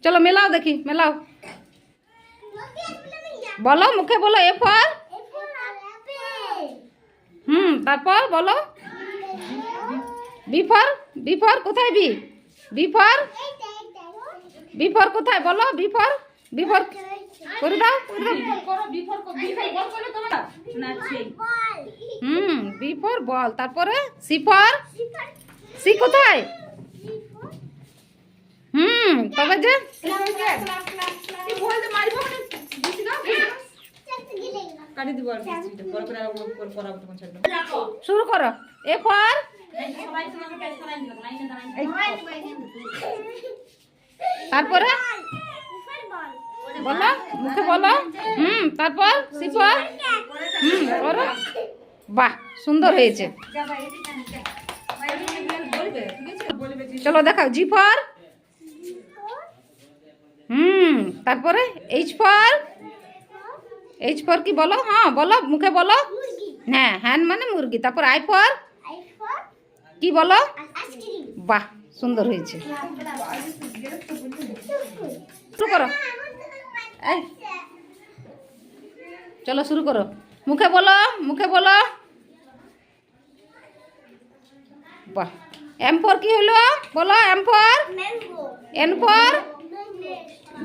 চলো মেলাও দেখি, মেলাও। বলো, মুখে বলো। এ ফর তারপর বলো। বি ফর, বি ফর কোথায়? B, B for, B for কোথায় বলো? বি ফর, বি ফর করে দাও, বি ফর বল। তারপরে সি ফর, সি কোথায়? তবে যে শুরু করো। এ ফর, তারপরে বলো, মুখে বলো। তারপর সি ফর, করো। বাহ, সুন্দর হয়েছে। চলো দেখাও। জি ফর, তারপরে এইচ ফর, এইচ ফর কি বলো? হ্যাঁ বলো, মুখে বলো। হ্যাঁ, হ্যান মানে মুরগি। তারপর আই ফর কি বলো? বাহ, সুন্দর হয়েছে। শুরু করো। এই চলো শুরু করো। মুখে বলো, মুখে বলো। বাহ। এম ফর কি হলো বলো? এম ফর, এন ফর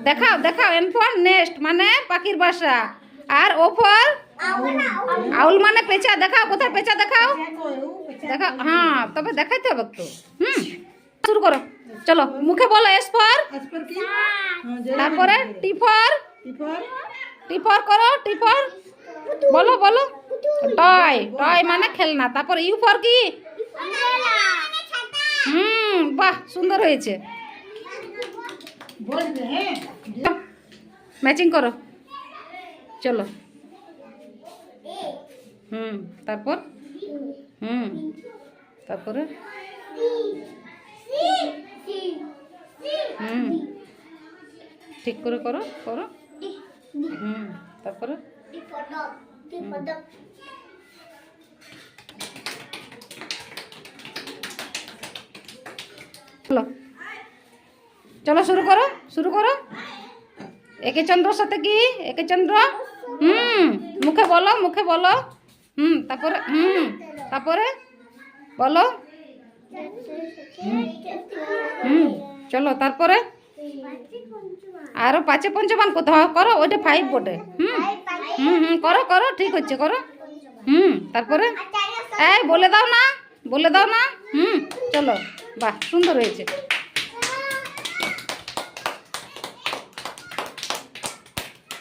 দেখাও, দেখাও। এন ফর নেস্ট মানে পাখির বাসা। আর ও ফর আউল মানে পেঁচা। দেখাও, কোথায় পেঁচা? দেখাও, দেখাও। হ্যাঁ, তবে দেখাইতে হবে তো। শুরু করো। চলো মুখে বলো। এস ফর, তারপরে টি ফর, টি ফর করো। টি ফর বলো, বলো। টয়, টয় মানে খেলনা। তারপর ইউ ফর কি? বাহ, সুন্দর হয়েছে। ম্যাচিং করো। চলো। তারপর তারপরে ঠিক করে করো, করো। তারপরে চলো, চলো শুরু করো, শুরু করো। একে চন্দ্রর সাথে কি? একে চন্দ্র। মুখে বলো, মুখে বলো। তারপরে তারপরে বলো। চলো তারপরে আরো পাঁচে পঞ্চমান কোথাও করো। ওইটা 5 বটে। করো, করো, ঠিক হচ্ছে, করো। তারপরে এই বলে দাও না, বলে দাও না। চলো, বাহ, সুন্দর হয়েছে।